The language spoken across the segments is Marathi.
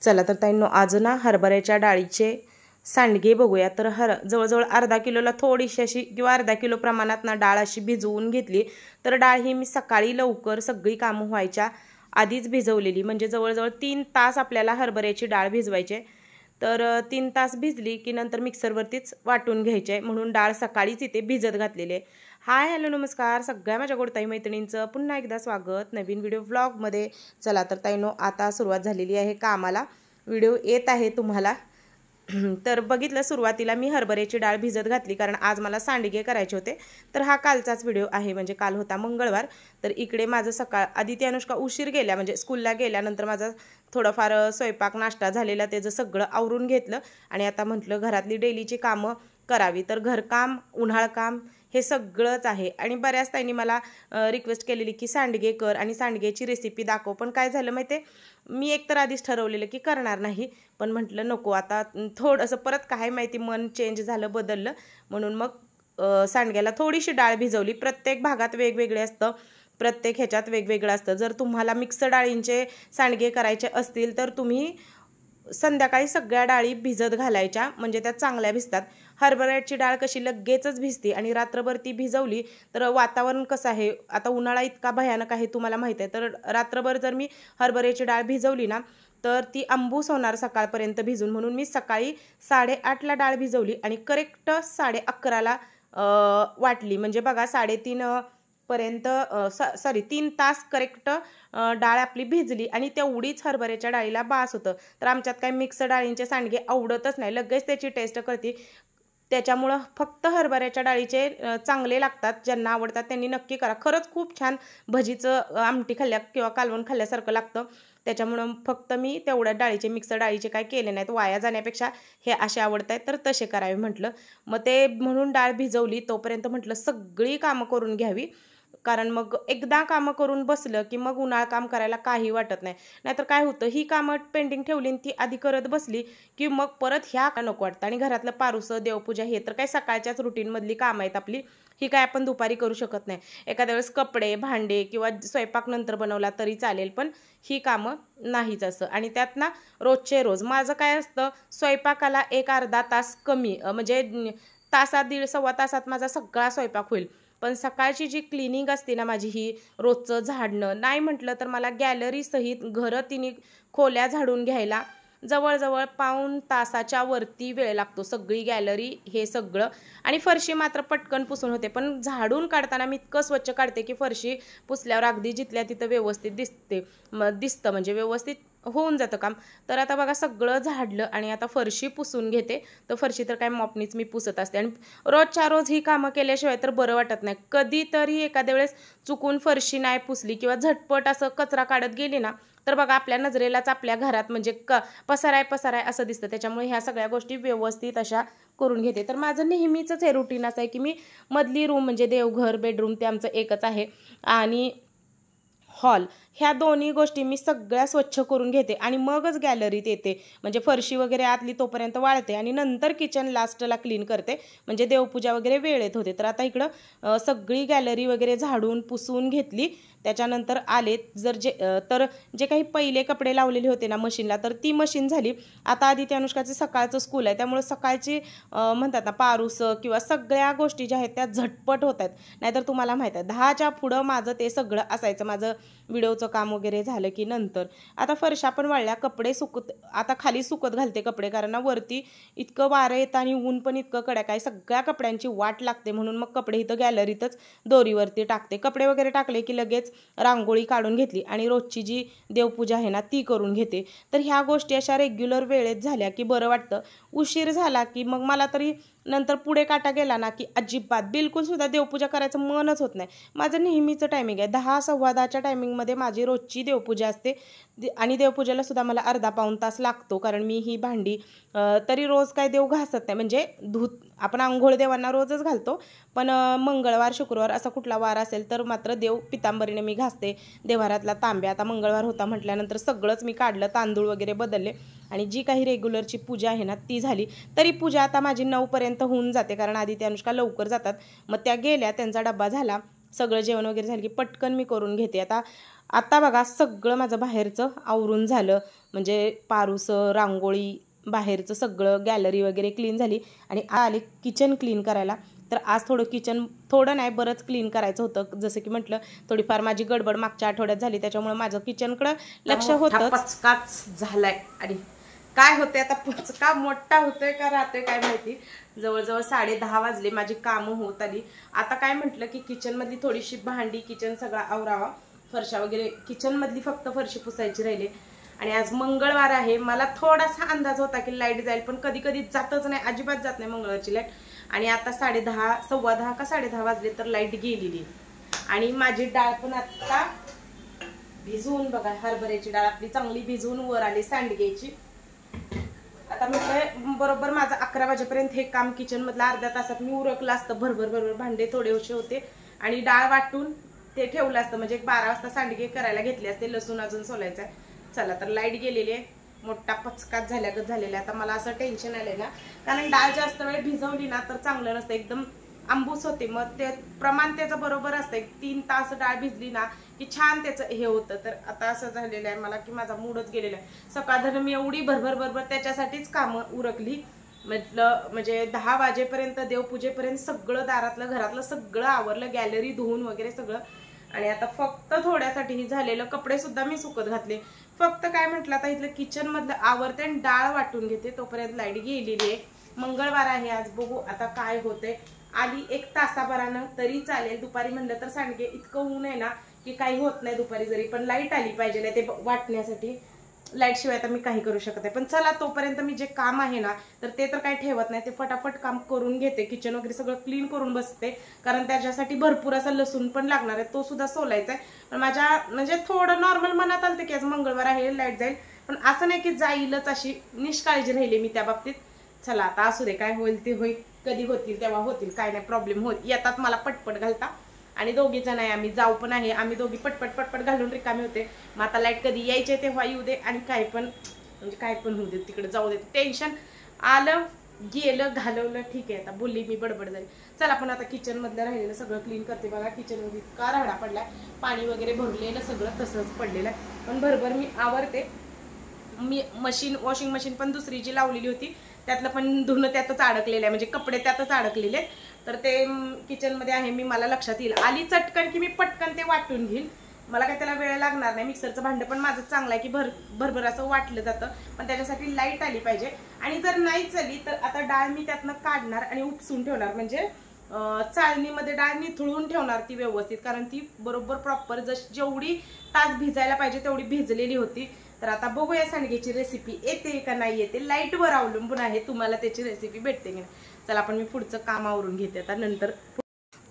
चला तर ताईंनो, आज ना हरभऱ्याच्या डाळीचे सांडगे बघूया। तर जवळजवळ अर्धा किलोला थोडीशी अशी किंवा अर्धा किलो प्रमाणात ना डाळ अशी भिजवून घेतली। तर डाळ ही मी सकाळी लवकर सगळी कामं व्हायच्या आधीच भिजवलेली, म्हणजे जवळजवळ 3 तास आपल्याला हरभऱ्याची डाळ भिजवायची। तर 3 तास भिजली की नंतर मिक्सरवरतीच वाटून घ्यायचे, म्हणून डाळ सकाळीच इथे भिजत घातलेली आहे। हाय हॅलो नमस्कार सगळ्या माझ्या गोडताई मैत्रिणींचं पुन्हा एकदा स्वागत नवीन व्हिडिओ व्लॉगमध्ये। चला तर ताईंनो, आता सुरुवात झालेली आहे कामाला, व्हिडिओ येत आहे तुम्हाला। तर बघितलं, सुरुवातीला मी हरभऱ्याची डाळ भिजत घातली कारण आज मला सांडगे करायचे होते। तर हा कालचाच व्हिडिओ आहे, म्हणजे काल होता मंगळवार। तर इकडे माझं सकाळ आदिती अनुष्का उशीर गेल्या, म्हणजे स्कूलला गेल्यानंतर माझा थोडंफार स्वयंपाक नाश्ता झालेला, त्याचं सगळं आवरून घेतलं आणि आता म्हटलं घरातली डेलीची कामं करावी। तर घरकाम, उन्हाळ काम हे सगळंच आहे। आणि बऱ्याच ताईंनी मला रिक्वेस्ट केलेली की सांडगे कर आणि सांडगेची रेसिपी दाखव। पण काय झालं माहिती आहे, मी एकतर आधीच ठरवलेलं की करणार नाही, पण म्हटलं नको आता थोडंसं परत काय माहिती मन चेंज झालं, बदललं, म्हणून मग सांडग्याला थोडीशी डाळ भिजवली। प्रत्येक भागात वेगवेगळे असतं, प्रत्येक ह्याच्यात वेगवेगळं असतं। जर तुम्हाला मिक्स डाळींचे सांडगे करायचे असतील तर तुम्ही संध्याकाळी सगळ्या डाळी भिजत घालायच्या, म्हणजे त्या चांगल्या भिजतात। हरभऱ्याची डाळ कशी लगेचच भिजते आणि रात्रभर ती भिजवली तर वातावरण कसं आहे, आता उन्हाळा इतका भयानक आहे तुम्हाला माहित आहे। तर रात्रभर जर मी हरभऱ्याची डाळ भिजवली ना तर ती अंबूस होणार सकाळपर्यंत भिजून, म्हणून मी सकाळी 8:30ला डाळ भिजवली आणि करेक्ट 11:30ला वाटली। म्हणजे बघा 3:30 पर्यंत 3 तास करेक्ट डाळ आपली भिजली आणि तेवढीच हरभऱ्याच्या डाळीला बास होतं। तर आमच्यात काही मिक्स डाळींचे सांडगे आवडतच नाही, लगेच त्याची टेस्ट कळते। त्याच्यामुळं फक्त हरभऱ्याच्या डाळीचे चांगले लागतात। ज्यांना आवडतात त्यांनी नक्की करा, खरंच खूप छान भजीचं आमटी खाल्ल्या किंवा कालवण खाल्ल्यासारखं लागतं। त्याच्यामुळं फक्त मी तेवढ्या डाळीचे, मिक्स डाळीचे काय केले नाहीत, वाया जाण्यापेक्षा हे असे आवडत आहेत तर तसे करावे म्हटलं। मग ते म्हणून डाळ भिजवली, तोपर्यंत म्हटलं सगळी कामं करून घ्यावी, कारण मग एकदा कामं करून बसलं की मग उन्हाळ काम करायला काही वाटत नाही। नाहीतर काय होतं, ही कामं पेंडिंग ठेवली आणि ती आधी करत बसली की मग परत ह्या का नको वाटतं। आणि घरातलं पारुसं, देवपूजा हे तर काय सकाळच्याच रुटीनमधली कामं आहेत आपली, ही काय आपण दुपारी करू शकत नाही। एखाद्या वेळेस कपडे, भांडे किंवा स्वयंपाक नंतर बनवला तरी चालेल, पण ही कामं नाहीच असं। आणि त्यात ना रोजचे रोज माझं काय असतं, स्वयंपाकाला एक अर्धा तास कमी, म्हणजे तासात दीड सव्वा तासात माझा सगळा स्वयंपाक होईल। पण सकाळची जी क्लिनिंग असते ना माझी, ही रोजचं झाडणं, नाही म्हटलं तर मला गॅलरी सहित घरं तिन्ही खोल्या झाडून घ्यायला जवळजवळ पाऊण तासाच्या वरती वेळ लागतो, सगळी गॅलरी हे सगळं। आणि फरशी मात्र पटकन पुसून होते, पण झाडून काढताना मी इतकं स्वच्छ काढते की फरशी पुसल्यावर अगदी जिथल्या तिथं व्यवस्थित दिसतं, म्हणजे व्यवस्थित होऊन जातं काम। तर आता बघा सगळं झाडलं आणि आता फरशी पुसून घेते। तर फरशी तर काय मॉपनीच मी पुसत असते, आणि रोजच्या रोज ही कामं केल्याशिवाय तर बरं वाटत नाही। कधीतरी एखाद्या वेळेस चुकून फरशी नाही पुसली किंवा झटपट असं कचरा काढत गेली ना तर बघा आपल्या नजरेलाच आपल्या घरात म्हणजे पसाराय असं दिसतं। त्याच्यामुळे ह्या सगळ्या गोष्टी व्यवस्थित अशा करून घेते। तर माझं नेहमीचंच हे रुटीन असं आहे की मी मधली रूम, म्हणजे देवघर, बेडरूम ते आमचं एकच आहे, आणि हॉल, ह्या दोन्ही गोष्टी मी सगळ्या स्वच्छ करून घेते आणि मगच गॅलरीत येते। म्हणजे फरशी वगैरे आतली तोपर्यंत वाळते आणि नंतर किचन लास्टला क्लीन करते, म्हणजे देवपूजा वगैरे वेळेत होते। तर आता इकडं सगळी गॅलरी वगैरे झाडून पुसून घेतली। त्याच्यानंतर आले तर जे काही पहिले कपडे लावलेले होते ना मशीनला, तर ती मशीन झाली। आता आदिती अनुष्काचं सकाळचं स्कूल आहे, त्यामुळे सकाळची म्हणतात ना पारुसं किंवा सगळ्या गोष्टी ज्या आहेत त्या झटपट होत आहेत। नाहीतर तुम्हाला माहीत आहे 10च्या पुढं माझं ते सगळं असायचं, माझं व्हिडिओचं काम वगैरे झालं की नंतर। आता फरशा पण वाळल्या, कपडे आता खाली सुकत घालते कपडे, कारण वरती इतकं वारं येतं आणि ऊन पण इतकं कडक आहे, सगळ्या कपड्यांची वाट लागते, म्हणून मग कपडे इथं गॅलरीतच दोरीवरती टाकते। कपडे वगैरे टाकले की लगेच रांगोळी काढून घेतली आणि रोजची जी देवपूजा आहे ना ती करून घेते। तर ह्या गोष्टी अशा रेग्युलर वेळेत झाल्या की बरं वाटतं। उशीर झाला की मग मला तरी नंतर पुढे काटा गेला ना की अजिबात बिलकुल सुद्धा देवपूजा करायचं मनच होत नाही। माझं नेहमीचं टायमिंग आहे, 10 सव्वा 10च्या टायमिंगमध्ये माझी रोजची देवपूजा असते। आणि देवपूजेला सुद्धा मला अर्धा पाऊण तास लागतो, कारण मी ही भांडी तरी रोज काय देव घासत नाही, म्हणजे आपण आंघोळ देवांना रोजच घालतो, पण मंगळवार शुक्रवार असा कुठला वार असेल तर मात्र देव पितांबरीने मी घासते। देवारातला तांब्या, आता मंगळवार होता म्हटल्यानंतर सगळंच मी काढलं, तांदूळ वगैरे बदलले आणि जी काही रेग्युलरची पूजा आहे ना ती झाली। तरी पूजा आता माझी 9 पर्यंत होऊन जाते, कारण आदिती अनुष्का लवकर जातात। मग त्या गेल्या, त्यांचा डब्बा झाला, सगळं जेवण वगैरे झालं की पटकन मी करून घेते। आता आता बघा सगळं माझं बाहेरचं आवरून झालं, म्हणजे पारूसं, रांगोळी, बाहेरचं सगळं गॅलरी वगैरे क्लीन झाली आणि आले किचन क्लीन करायला. तर आज थोडं किचन, थोडं नाही बरंच क्लीन करायचं होतं. जसं की म्हटलं थोडीफार माझी गडबड मागच्या आठवड्यात झाली, त्याच्यामुळे माझं किचनकडं लक्ष होतं. पचकाच झालाय आणि काय होते आता, पचका मोठा होतोय का राहतोय काय माहिती. जवळजवळ 10:30 वाजले, माझी कामं होत आली. आता काय म्हटलं की किचनमधली थोडीशी भांडी, किचन सगळा आवरावा, फरशा वगैरे, किचनमधली फक्त फरशी पुसायची राहिली. आणि आज मंगळवार आहे. मला थोडासा अंदाज होता की लाईट जाईल, पण कधी कधी जातच नाही, अजिबात जात नाही मंगळवारची लाईट. आणि आता 10:30, 10:15 का 10:30 वाजले तर लाईट गेलेली. आणि माझी डाळ पण आता भिजवून बघा, हरभऱ्याची डाळ आपली चांगली भिजवून वर आली सांडग्याची. आता म्हटलं बरोबर माझं 11 वाजेपर्यंत हे काम किचन मधलं अर्ध्या तासात मी उरकलं असतं. भरभर भांडे थोडेसे होते आणि डाळ वाटून ते ठेवलं असतं, म्हणजे 12 वाजता सांडगे करायला घेतले असते. लसूण अजून सोलायचं आहे. चला तर लाईट गेलेली आहे, मोठा पचकाच झाल्यागत झालेला आहे. आता मला असं टेन्शन आलंय ना, कारण डाळ जास्त वेळ भिजवली ना तर चांगलं नसतं, एकदम आंबूस होते. मग ते प्रमाण त्याचं बरोबर असतं, 3 तास डाळ भिजली ना की छान त्याचं हे होतं. तर आता असं झालेलं आहे मला की माझा मूडच गेलेला आहे. सकाळ मी एवढी भरभर त्याच्यासाठीच कामं उरकली. म्हटलं म्हणजे 10 वाजेपर्यंत, देवपूजेपर्यंत सगळं दारातलं घरातलं सगळं आवरलं, गॅलरी धुवून वगैरे सगळं. आणि आता फक्त थोड्यासाठी झालेलं, कपडे सुद्धा मी सुकत घातले. फक्त काय म्हटलं आता इथलं किचन मधलं आवरते आणि डाळ वाटून घेते, तोपर्यंत लाईट गेलेली आहे. मंगळवार आहे आज, बघू आता काय होतंय. आली 1 तासाभरानं तरी चालेल. दुपारी म्हणलं तर सांडगे इतकं ऊन आहे ना की काही होत नाही दुपारी, जरी पण लाईट आली पाहिजे ते वाटण्यासाठी. लाईट शिवाय तर मी काही करू शकत नाही. पण चला तोपर्यंत मी जे काम आहे ना तर ते तर काही ठेवत नाही, ते फटाफट काम करून घेते. किचन वगैरे सगळं क्लीन करून बसते, कारण त्याच्यासाठी भरपूर असा लसूण पण लागणार आहे, तो सुद्धा सोलायचा आहे. पण माझ्या म्हणजे थोडं नॉर्मल मनात आलं की आज मंगळवार आहे लाईट जाईल, पण असं नाही की जाईलच अशी निष्काळजी राहिली मी त्या बाबतीत. चला आता असू दे, काय होईल ते होईल, कधी होतील तेव्हा होतील, काय नाही प्रॉब्लेम होत येतात मला पटपट घालता. आणि दोघी जण आहे आम्ही, जाऊ पण आहे, आम्ही दोघी पटपट घालून रिकामी होते. मग आता लाईट कधी यायचे तेव्हा येऊ दे, आणि काय पण म्हणजे काय पण होऊ दे, तिकडे जाऊ दे. टेन्शन आलं गेलं घालवलं ठीक आहे. आता बोलली मी, बडबड झाली. चला आपण आता किचन मधलं राहिलेलं सगळं क्लीन करते. बघा किचन मध्ये इतका राडा पडलाय, पाणी वगैरे भरलेलं सगळं तसंच पडलेलं आहे, पण भरभर मी आवरते. मी वॉशिंग मशीन पण दुसरी जी लावलेली होती त्यातलं पण धुणं त्यातच अडकलेलं आहे, म्हणजे कपडे त्यातच अडकलेले. तर ते किचन मध्ये आहे, मी मला लक्षात येईल आली चटकन की मी पटकन ते वाटून घेईल. मला काही त्याला वेळ लागणार नाही. मिक्सरचं भांडं पण माझं चांगलं आहे की भरभर असं वाटलं जातं, पण त्याच्यासाठी लाईट आली पाहिजे. आणि जर नाहीच आली तर आता डाळ मी त्यातनं काढणार आणि उपसून ठेवणार, म्हणजे चाळणीमध्ये डाळ निथळून ठेवणार ती व्यवस्थित, कारण ती बरोबर प्रॉपर जेवढी तास भिजायला पाहिजे तेवढी भिजलेली होती. तर आता बघूया सांडग्याची रेसिपी येते का नाही येते, लाईटवर अवलंबून आहे तुम्हाला त्याची रेसिपी भेटते की नाही. चला आपण मी पुढचं काम आवरून घेते आता नंतर.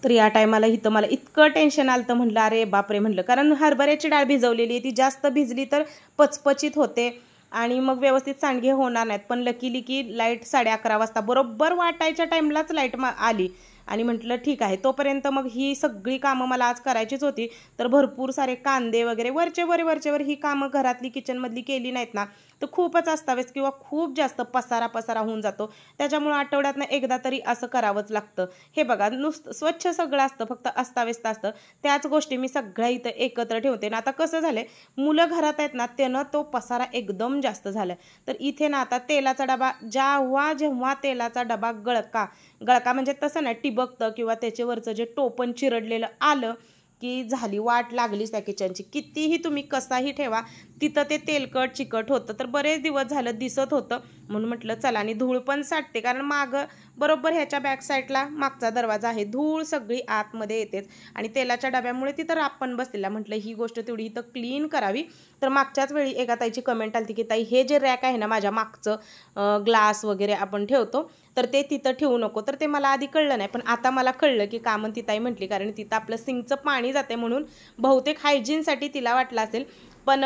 तर या टायमाला इथं मला इतकं टेन्शन आलं तर म्हटलं अरे बापरे म्हटलं, कारण हरभऱ्याची डाळ भिजवलेली आहे, ती जास्त भिजली तर पचपचित होते आणि मग व्यवस्थित सांडगे होणार नाहीत. पण लकीली की लाईट 11:30 वाजता बरोबर वाटायच्या टाइमलाच लाईट आली. आणि म्हटलं ठीक आहे, तोपर्यंत मग ही सगळी कामं मला आज करायचीच होती. तर भरपूर सारे कांदे वगैरे वरचेवर ही कामं घरातली किचनमधली केली नाहीत ना तर खूपच अस्ताव्यस्त किंवा खूप जास्त पसारा होऊन जातो. त्याच्यामुळे आठवड्यातनं एकदा तरी असं करावंच लागतं. हे बघा नुसतं स्वच्छ सगळं असतं, फक्त अस्ताव्यस्त असतं. त्याच गोष्टी मी सगळ्या इथं एकत्र ठेवते ना. आता कसं झालंय, मुलं घरात आहेत ना त्यानं तो पसारा एकदम जास्त झालाय. तर इथे ना आता तेलाचा डबा, जेव्हा तेलाचा डबा गळका म्हणजे तसं नाही टिबकतं किंवा त्याच्यावरचं जे टोपण चिरडलेलं आलं की झाली वाट लागलीच त्या किचनची. कितीही तुम्ही कसाही ठेवा तिथं ते तेलकट चिकट होतं. तर बरेच दिवस झालं दिसत होतं, म्हणून म्हटलं चला. आणि धूळ पण साठते, कारण मागं बरोबर ह्याच्या बॅक साईडला मागचा दरवाजा आहे, धूळ सगळी आतमध्ये येतेच. आणि तेलाच्या डब्यामुळे तिथं राप पण बसलेला. म्हटलं ही गोष्ट तेवढी इथं क्लीन करावी. तर मागच्याच वेळी एका ताईची कमेंट आली की ताई हे जे रॅक आहे ना माझ्या मागचं, ग्लास वगैरे आपण ठेवतो तर ते तिथं ठेवू नको. तर ते मला आधी कळलं नाही, पण आता मला कळलं की का म्हणून ती ताई म्हटली, कारण तिथं आपलं सिंकचं पाणी जाते म्हणून बहुतेक हायजीनसाठी तिला वाटलं असेल. पण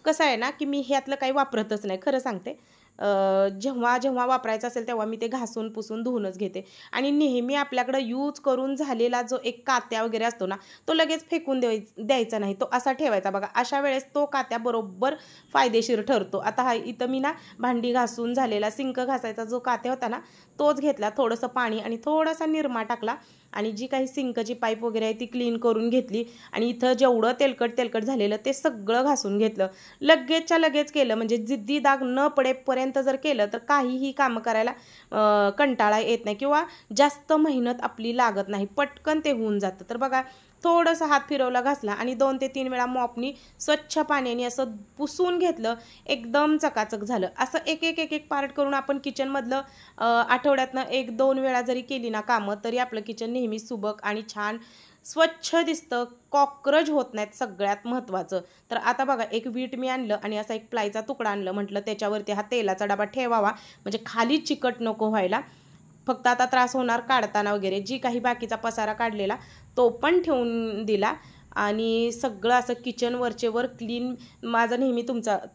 कसं आहे ना की मी ह्यातलं काही वापरतच नाही, खरं सांगते. जेव्हा वापरायचं असेल तेव्हा मी ते घासून पुसून धुवूनच घेते. आणि नेहमी आपल्याकडं यूज करून झालेला जो एक कात्या वगैरे असतो ना तो लगेच फेकून द्यायचा नाही, तो असा ठेवायचा. बघा अशा वेळेस तो कात्या बरोबर फायदेशीर ठरतो. आता हा इथं मी ना भांडी घासून झालेला सिंक घासायचा जो कात्या होता ना तोच घेतला, थोडंसं पाणी आणि थोडासा निरमा टाकला आणि जी काही सिंकची पाईप वगैरे आहे ती क्लीन करून घेतली आणि इथं जेवढं तेलकट झालेलं ते सगळं घासून घेतलं. लगेचच्या लगेच केलं, म्हणजे जिद्दी दाग न पडेपर्यंत जर केलं तर काहीही कामं करायला कंटाळा येत नाही किंवा जास्त मेहनत आपली लागत नाही, पटकन ते होऊन जातं. तर बघा थोडंसं हात फिरवला, घासला आणि 2 ते 3 वेळा मॉपनी स्वच्छ पाण्याने असं पुसून घेतलं. एकदम चकाचक झालं. असं एक एक पार्ट करून आपण किचनमधलं आठवड्यातनं 1-2 वेळा जरी केली ना कामं, तरी आपलं किचन नेहमी सुबक आणि छान स्वच्छ दिसतं. कॉकरोच होत नाहीत, सगळ्यात महत्त्वाचं. तर आता बघा एक वीट मी आणलं आणि असा एक प्लायचा तुकडा आणलं. म्हटलं त्याच्यावरती हा तेलाचा डबा ठेवावा, म्हणजे खाली चिकट नको व्हायला. फक्त आता त्रास होणार काढताना वगैरे. जी काही बाकीचा पसारा काढलेला तो पण ठेवून दिला आणि सगळं असं किचन वरचे वर क्लीन. माझं नेहमी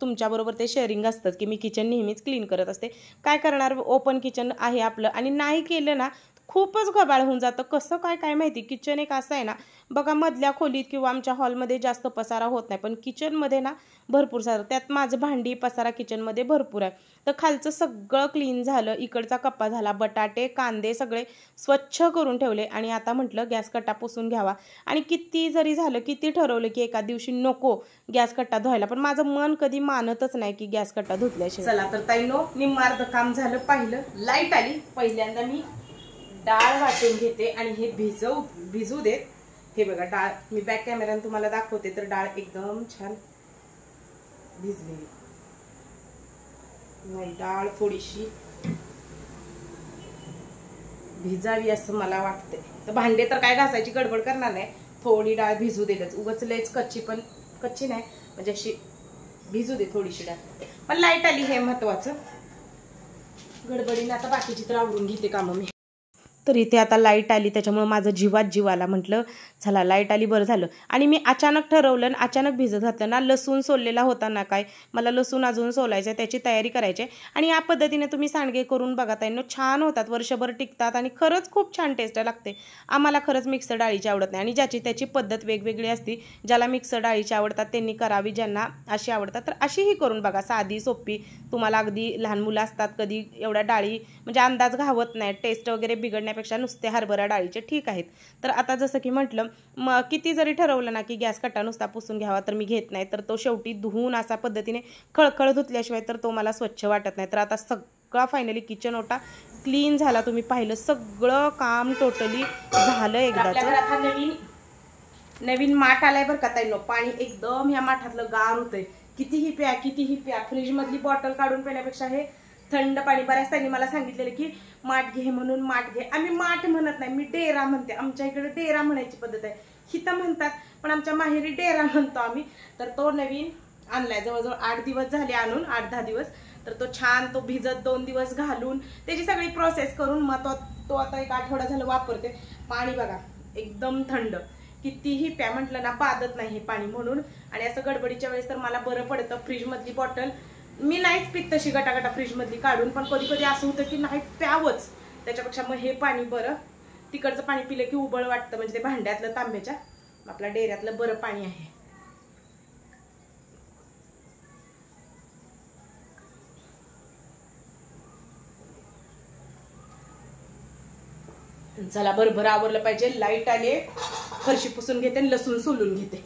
तुमच्याबरोबर ते शेअरिंग असतंच की मी किचन नेहमीच क्लीन करत असते. काय करणार, ओपन किचन आहे आपलं आणि नाही केलं ना खूपच गबाळ होऊन जातं. कसं काय माहिती. किचन एक असं आहे ना बघा, मधल्या खोलीत किंवा आमच्या हॉलमध्ये जास्त पसारा होत नाही, पण किचनमध्ये ना भरपूर सारं. त्यात माझं भांडी पसारा किचनमध्ये भरपूर आहे. तर खालचं सगळं क्लीन झालं, इकडचा कप्पा झाला, बटाटे कांदे सगळे स्वच्छ करून ठेवले आणि आता म्हटलं गॅस कट्टा पुसून घ्यावा. आणि किती जरी झालं, किती ठरवलं की एका दिवशी नको गॅस कट्टा धुवायला, पण माझं मन कधी मानतच नाही की गॅस कट्टा धुतल्याशिवाय. चला तर ताईनो, निम्मार्ध काम झालं. पाहिलं लाईट आली. पहिल्यांदा मी डाळ वाटून घेते आणि हे भिजू देत. हे बघा डाळ मी बॅक कॅमेऱ्याने तुम्हाला दाखवते, तर डाळ एकदम छान भिजलेली नाही. डाळ थोडीशी भिजावी असं मला वाटते. तर भांडे तर काय घासायची गडबड करणार नाही, थोडी डाळ भिजू देतच. उगाच लयच कच्ची नाही, म्हणजे अशी भिजू दे थोडीशी डाळ. पण लाईट आली हे महत्वाचं. गडबडीने आता बाकीची तर आवरून घेते कामं मी. तर इथे आता लाईट आली, त्याच्यामुळे माझं जीव आला. म्हटलं चला लाईट आली, बरं झालं. आणि मी अचानक ठरवलं आणि अचानक भिजत घातलं ना. लसूण सोललेला होता ना, काय मला लसूण अजून सोलायचं, त्याची तयारी करायची. आणि या पद्धतीने तुम्ही सांडगे करून बघा ताईंनो, छान होतात, वर्षभर टिकतात आणि खरंच खूप छान टेस्ट लागते. आम्हाला खरंच मिक्सर डाळीची आवडत नाही आणि ज्याची त्याची पद्धत वेगवेगळी असते. ज्याला मिक्सर डाळीची आवडतात त्यांनी करावी, ज्यांना अशी आवडतात तर अशीही करून बघा, साधी सोपी. तुम्हाला अगदी लहान मुलं असतात, कधी एवढ्या डाळी म्हणजे अंदाज घावत नाही, टेस्ट वगैरे बिघडण्यापेक्षा नुसते हरभरा डाळीचे ठीक आहेत. तर आता जसं की म्हटलं, किती जरी ठरवलं ना की गॅस कट्टा नुसता पुसून घ्यावा, तर मी घेत नाही. तर तो शेवटी धुवून असा पद्धतीने खळखळ धुतल्याशिवाय तर तो मला स्वच्छ वाटत नाही. तर आता सगळा फायनली किचन ओटा क्लीन झाला. तुम्ही पाहिलं सगळं काम टोटली झालं एकदाच. नवीन माठ आलाय बरं का ताईंनो. पाणी एकदम ह्या माठातलं गार होतंय. कितीही प्या. फ्रीज मधली बॉटल काढून पिण्यापेक्षा हे थंड पाणी. बऱ्याच त्यांनी मला सांगितलेलं की माठ घे म्हणून. माठ घे. आम्ही माठ म्हणत नाही, मी डेरा म्हणते. आमच्या इकडे डेरा म्हणायची पद्धत आहे. हिता म्हणतात, पण आमच्या माहेरी डेरा म्हणतो आम्ही. तर तो नवीन आणलाय, जवळजवळ 8 दिवस झाले आणून, 8-10 दिवस. तर तो छान तो भिजत 2 दिवस घालून त्याची सगळी प्रोसेस करून मग तो आता 1 आठवडा झालं वापरते. पाणी बघा एकदम थंड. कितीही प्या म्हटलं ना बाधत नाही हे पाणी म्हणून. आणि असं गडबडीच्या वेळेस तर मला बरं पडतं. फ्रीज मधली बॉटल मी नाहीच पित तशी गटागटा फ्रीज मधली काढून, पण कधी असं होतं की नाही प्यावंच, त्याच्यापेक्षा मग हे पाणी बरं. तिकडचं पाणी पिलं की उबळ वाटतं, म्हणजे ते भांड्यातलं तांब्याच्या, आपल्या डेऱ्यातलं बरं पाणी आहे. चला बरोबर आवरलं पाहिजे. लाईट आले, फरशी पुसून घेते आणि लसूण सोलून घेते.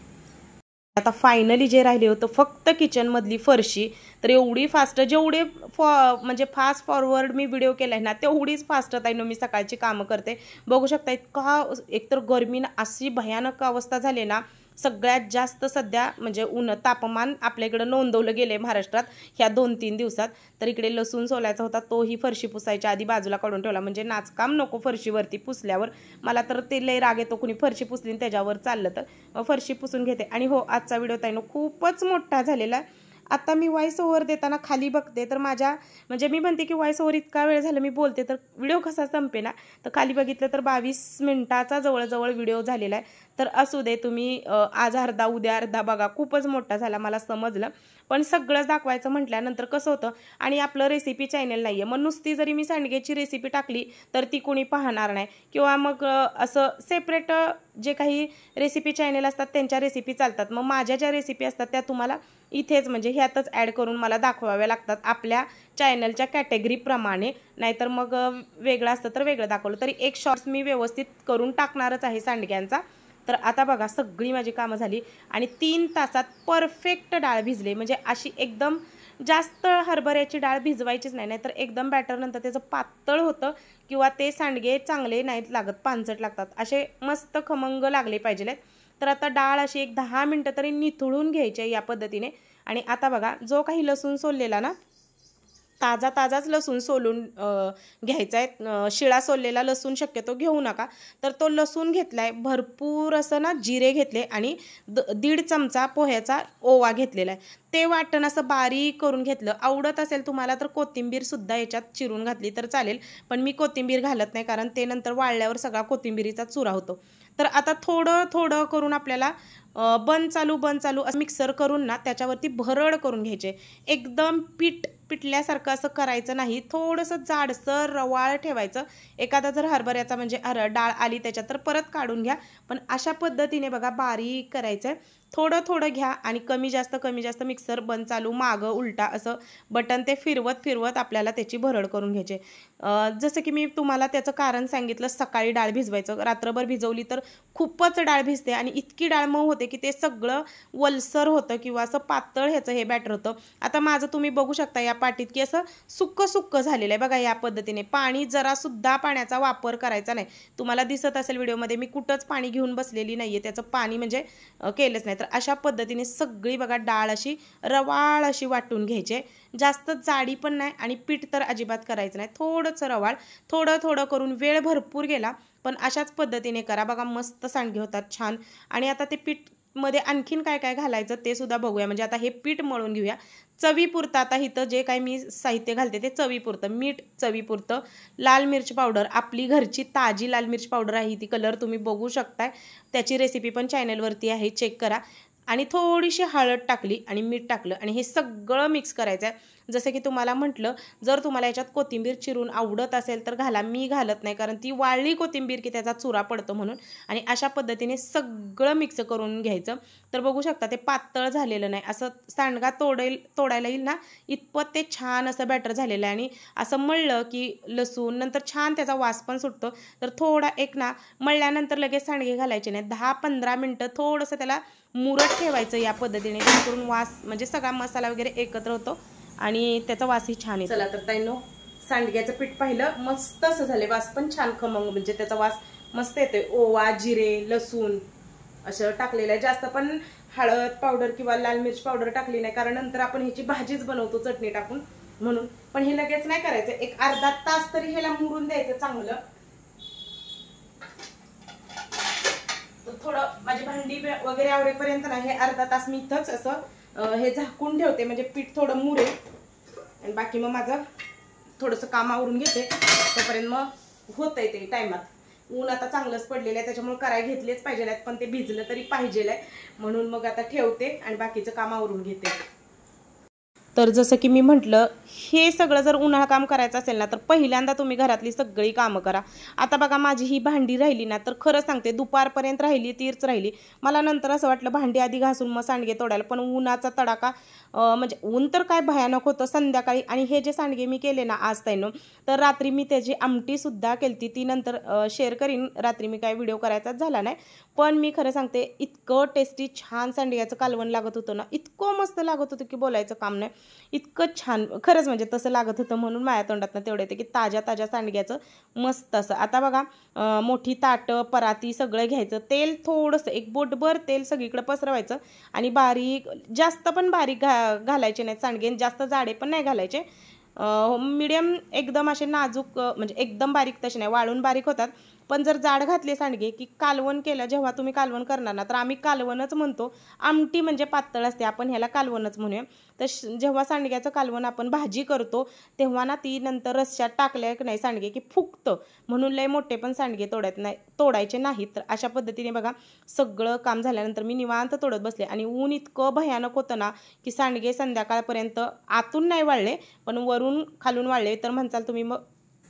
आता फायनली जे राहिले होतं फक्त किचन मधली फरशी. तर एवढी फास्ट, जेवढे म्हणजे फास्ट फॉरवर्ड मी व्हिडिओ केलाय ना तेवढीच फास्ट ताईंनो मी सकाळची कामं करते. बघू शकता इतका एकतर गर्मीनं अशी भयानक अवस्था झाली ना. सगळ्यात जास्त सध्या म्हणजे तापमान आपल्या इकडे नोंदवलं गेले महाराष्ट्रात ह्या 2-3 दिवसात. तर इकडे लसूण सोलायचा होता, तोही फरशी पुसायच्या आधी बाजूला काढून ठेवला, म्हणजे नाचकाम नको फरशीवरती पुसल्यावर. मला तर ते लय राग येतो, कुणी फरशी पुसली त्याच्यावर चाललं तर. फरशी पुसून घेते. आणि हो, आजचा व्हिडिओ ताईंनो खूपच मोठा झालेला. आता मी व्हॉइस ओव्हर देताना खाली बघते, तर माझ्या म्हणजे मी म्हणते की व्हॉइस ओव्हर इतका वेळ झाला मी बोलते तर व्हिडिओ कसा संपे ना. तर खाली बघितलं तर 22 मिनिटाचा जवळजवळ व्हिडिओ झालेला आहे. तर असू दे, तुम्ही आज अर्धा उद्या अर्धा बघा, खूपच मोठा झाला मला समजलं. पण सगळंच दाखवायचं म्हटल्यानंतर कसं होतं, आणि आपलं रेसिपी चॅनल नाही आहे, मग नुसती जरी मी सांडग्याची रेसिपी टाकली तर ती कोणी पाहणार नाही. किंवा मग असं सेपरेट जे काही रेसिपी चॅनल असतात त्यांच्या रेसिपी चालतात. मग माझ्या ज्या रेसिपी असतात त्या तुम्हाला इथेच म्हणजे ह्यातच ॲड करून मला दाखवाव्या लागतात आपल्या चॅनलच्या कॅटेगरीप्रमाणे, नाहीतर मग वेगळं असतं तर वेगळं दाखवलं. तरी एक शॉर्ट्स मी व्यवस्थित करून टाकणारच आहे सांडग्यांचा. तर आता बघा सगळी माझी कामं झाली आणि 3 तासात परफेक्ट डाळ भिजले. म्हणजे अशी एकदम जास्त हरभऱ्याची डाळ भिजवायचीच नाही, नाहीतर एकदम बॅटर नंतर त्याचं पातळ होतं किंवा ते सांडगे चांगले नाहीत लागत, पांचट लागतात. असे मस्त खमंग लागले पाहिजे. तर आता डाळ अशी एक 10 मिनटं तरी निथळून घ्यायची या पद्धतीने. आणि आता बघा जो काही लसूण सोललेला ना, ताजाच लसूण सोलून घ्यायचा आहे. शिळा सोललेला लसूण शक्यतो घेऊ नका. तर तो लसूण घेतलाय, भरपूर असं ना जिरे घेतले आणि 1.5 चमचा पोह्याचा ओवा घेतलेला आहे. ते वाटण असं बारीक करून घेतलं. आवडत असेल तुम्हाला तर कोथिंबीर सुद्धा याच्यात चिरून घातली तर चालेल, पण मी कोथिंबीर घालत नाही कारण ते नंतर वाळल्यावर सगळा कोथिंबीरीचा चुरा होतो. तर आता थोडं थोडं करून आपल्याला बंद चालू असं मिक्सर करून ना त्याच्यावरती भरड करून घ्यायचे. एकदम पिठल्यासारखं असं करायचं नाही, थोडंसं जाडसर रवाळ ठेवायचं. एखादा जर हरभऱ्याचा म्हणजे डाळ आली त्याच्यात तर परत काढून घ्या, पण अशा पद्धतीने बघा बारीक करायचं. थोडं थोडं घ्या आणि कमी जास्त मिक्सर बंद चालू मागं उलटा असं बटन ते फिरवत आपल्याला त्याची भरड करून घ्यायचे. जसं की मी तुम्हाला त्याचं कारण सांगितलं, सकाळी डाळ भिजवायचं, रात्रभर भिजवली तर खूपच डाळ भिजते आणि इतकी डाळ मऊ होते की ते सगळं वलसर होतं किंवा असं पातळ ह्याचं हे बॅटर होतं. आता माझं तुम्ही बघू शकता या पाटीत की असं सुक्क झालेलं आहे बघा. या पद्धतीने पाणी जरा सुद्धा पाण्याचा वापर करायचा नाही. तुम्हाला दिसत असेल व्हिडिओमध्ये मी कुठंच पाणी घेऊन बसलेली नाहीये, त्याचं पाणी म्हणजे केलंच नाही. तर अशा पद्धतीने सगळी बघा डाळ अशी रवाळ अशी वाटून घ्यायची. जास्त जाडी पण नाही आणि पीठ तर अजिबात करायचं नाही, थोडंच रवाळ. थोडं करून वेळ भरपूर गेला, पण अशाच पद्धतीने करा बघा, मस्त सांडगे होतात छान. आणि आता ते पीठ मध्ये आणखीन काय काय घालायचं ते सुद्धा बघूया. म्हणजे आता हे पीठ मळून घेऊया चवीपुरतं. आता इथं जे काही मी साहित्य घालते ते चवीपुरतं. मीठ चवीपुरतं, लाल मिरच पावडर, आपली घरची ताजी लाल मिरच पावडर आहे ती, कलर तुम्ही बघू शकताय, त्याची रेसिपी पण चॅनलवरती आहे, चेक करा. आणि थोडीशी हळद टाकली आणि मीठ टाकलं आणि हे सगळं मिक्स करायचं आहे. जसं की तुम्हाला म्हटलं, जर तुम्हाला याच्यात कोथिंबीर चिरून आवडत असेल तर घाला, मी घालत नाही कारण ती वाळली कोथिंबीर की त्याचा चुरा पडतो म्हणून. आणि अशा पद्धतीने सगळं मिक्स करून घ्यायचं. तर बघू शकता ते पातळ झालेलं नाही, असं सांडगा तोडायला येईल ना इतपत ते छान असं बॅटर झालेलं आहे. आणि असं मळलं की लसूण नंतर छान त्याचा वास पण सुटतो. तर थोडा एक ना मळल्यानंतर लगेच सांडगे घालायचे नाही, 10-15 मिनटं थोडंसं त्याला मुरत ठेवायचं या पद्धतीने, जेणेकरून वास म्हणजे सगळा मसाला वगैरे एकत्र होतो आणि त्याचा वासही छान येतो. चला तर ताईंनो, सांडग्याचं पीठ पाहिलं, मस्त असं झाले, वास पण छान खमंग, म्हणजे त्याचा वास मस्त येतोय. ओवा, जिरे, लसूण असं टाकलेलं आहे. जास्त पण हळद पावडर किंवा लाल मिरच पावडर टाकली नाही, कारण नंतर आपण ह्याची भाजीच बनवतो चटणी टाकून म्हणून. पण हे लगेच नाही करायचं, एक अर्धा तास तरी ह्याला मुरून द्यायचं चांगलं. थोडं माझी भांडी वगैरे आवरेपर्यंत ना हे अर्धा तास मी इथंच असं हे झाकून ठेवते, म्हणजे पीठ थोडं मुरेल आणि बाकी मग माझं थोडंसं काम आवरून घेते. तोपर्यंत मग होतंय ते टायमात. ऊन आता चांगलंच पडलेलं आहे, त्याच्यामुळे करायला घेतलेच पाहिजे, पण ते भिजलं तरी पाहिजे म्हणून मग आता ठेवते आणि बाकीचं काम आवरून घेते. तर जसं की मी म्हटलं, हे सगळं जर उन्हाळा काम करायचं असेल ना तर पहिल्यांदा तुम्ही घरातली सगळी कामं करा. आता बघा माझी ही भांडी राहिली ना, तर खरं सांगते दुपारपर्यंत राहिली तीच राहिली. मला नंतर असं वाटलं भांडी आधी घासून मग सांडगे तोडायला, पण उन्हाचा तडाका म्हणजे ऊन तर काय भयानक होतं संध्याकाळी. आणि हे जे सांडगे मी केले ना आज ताईंनो, तर रात्री मी त्याची आमटी सुद्धा केली, ती नंतर शेअर करीन. रात्री मी काय व्हिडिओ करायचाच झाला नाही, पण मी खरं सांगते इतकं टेस्टी छान सांडग्याचं कालवण लागत होतं ना, इतकं मस्त लागत होतं की बोलायचं काम नाही. इतकं छान खरंच, म्हणजे तसं लागत होतं म्हणून माझ्या तोंडातनं तेवढं येते की ताज्या सांडग्याचं मस्त असं. आता बघा मोठी ताटं पराती सगळं घ्यायचं, तेल थोडंसं एक बोटभर तेल सगळीकडे पसरवायचं आणि बारीक, जास्त पण बारीक घालायचे नाहीत सांडगे, जास्त जाडे पण नाही घालायचे, मीडियम एकदम असे नाजूक, म्हणजे एकदम बारीक तसे नाही, वाळून बारीक होतात. पण जर जाड घातले सांडगे की कालवण केलं, जेव्हा तुम्ही कालवण करणार ना तर आम्ही कालवणच म्हणतो, आमटी म्हणजे पातळ असते, आपण ह्याला कालवणच म्हणूया. तर जेव्हा सांडग्याचं कालवण आपण भाजी करतो तेव्हा ना ती नंतर रश्श्यात टाकल्या की नाही सांडगे की फुगतं, म्हणून लय मोठे पण सांडगे तोडायचे नाहीत. तर अशा पद्धतीने बघा सगळं काम झाल्यानंतर मी निवांत तोडत बसले. आणि ऊन इतकं भयानक होतं ना की सांडगे संध्याकाळपर्यंत आतून नाही वाळले पण वरून खालून वाळले. तर म्हणसाल तुम्ही मग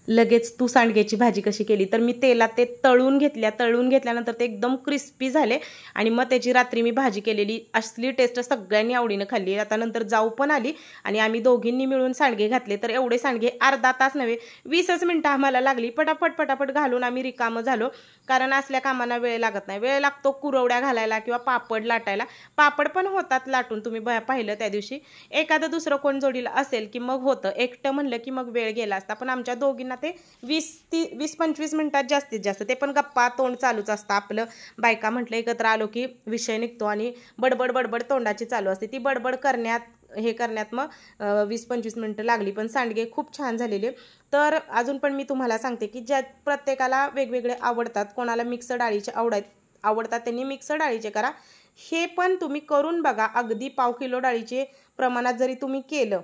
लगेच तू सांडग्याची भाजी कशी केली, तर मी तेलात ते तळून घेतल्यानंतर ते एकदम क्रिस्पी झाले आणि मग त्याची रात्री मी भाजी केलेली. असली टेस्ट सगळ्यांनी आवडीनं खाल्ली. आता नंतर जाऊ पण आली आणि आम्ही दोघींनी मिळून सांडगे घातले. तर एवढे सांडगे अर्धा तास नव्हे 20च मिनटं आम्हाला लागली. पटापट घालून आम्ही रिकामं झालो, कारण असल्या कामांना वेळ लागत नाही. वेळ लागतो कुरवड्या घालायला किंवा पापड लाटायला. पापड पण होतात लाटून, तुम्ही पाहिलं त्या दिवशी. एखादं दुसरं कोण जोडीला असेल की मग होतं, एकटं म्हणलं की मग वेळ गेला असता. पण आमच्या दोघींना ते 20-25 मिनिटात जास्तीत जास्त, ते पण गप्पा तोंड चालूच असतं आपलं. बायका म्हटलं एकत्र आलो की विषय निघतो आणि बडबड तोंडाची चालू असते. ती बडबड करण्यात मग 20-25 मिनिटं लागली. पण सांडगे खूप छान झालेले. तर अजून पण मी तुम्हाला सांगते की ज्या प्रत्येकाला वेगवेगळे आवडतात. कोणाला मिक्स डाळीचे आवडतात त्यांनी मिक्स डाळीचे करा. हे पण तुम्ही करून बघा. अगदी पाव किलो डाळीचे प्रमाणात जरी तुम्ही केलं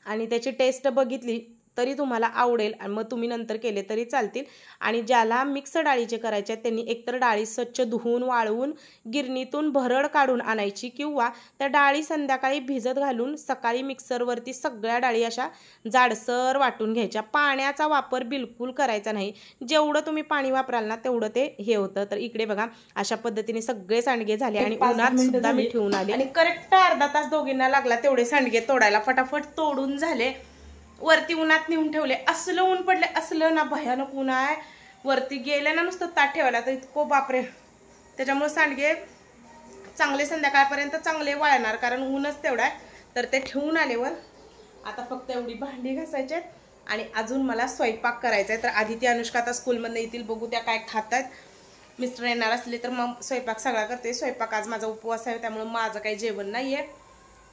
आणि त्याची टेस्ट बघितली तरी तुम्हाला आवडेल आणि मग तुम्ही नंतर केले तरी चालतील. आणि ज्याला मिक्स डाळीचे करायचे आहेत त्यांनी एकतर डाळी स्वच्छ धुवून वाळवून गिरणीतून भरड काढून आणायची, किंवा त्या डाळी संध्याकाळी भिजत घालून सकाळी मिक्सरवरती सगळ्या डाळी अशा जाडसर वाटून घ्यायच्या. पाण्याचा वापर बिलकुल करायचा नाही. जेवढं तुम्ही पाणी वापराल ना तेवढं ते हे होतं. तर इकडे बघा अशा पद्धतीने सगळे सांडगे झाले आणि उन्हात सुद्धा मी ठेवून आले आणि करेक्ट अर्धा तास दोघींना लागला तेवढे सांडगे तोडायला. फटाफट तोडून झाले. वरती उन्हात नेऊन ठेवले. असलं ऊन पडले, असलं ना भयानक ऊन आहे. वरती गेले ना नुसतं ताट ठेवायला तर इतकं बापरे. त्याच्यामुळे सांडगे चांगले संध्याकाळपर्यंत चांगले वाळणार, कारण ऊनच तेवढा आहे. तर ते ठेवून आल्यावर आता फक्त एवढी भांडी घासायची आणि अजून मला स्वयंपाक करायचा आहे. तर आधी ती अनुष्का आता स्कूलमधून येतील, बघू त्या काय खात आहेत. मिस्टर येणार असले तर मग स्वयंपाक सगळा करते. स्वयंपाक आज माझा उपवास आहे त्यामुळे माझं काही जेवण नाही आहे.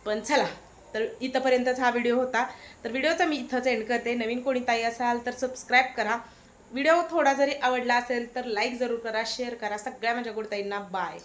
पण चला, तर इथंपर्यंतच हा व्हिडिओ होता. तर व्हिडिओचा मी इथंच एंड करते. नवीन कोणी ताई असाल तर सबस्क्राईब करा. व्हिडिओ थोडा जरी आवडला असेल तर लाईक जरूर करा, शेअर करा. सगळ्या माझ्या गुड ताईंना बाय.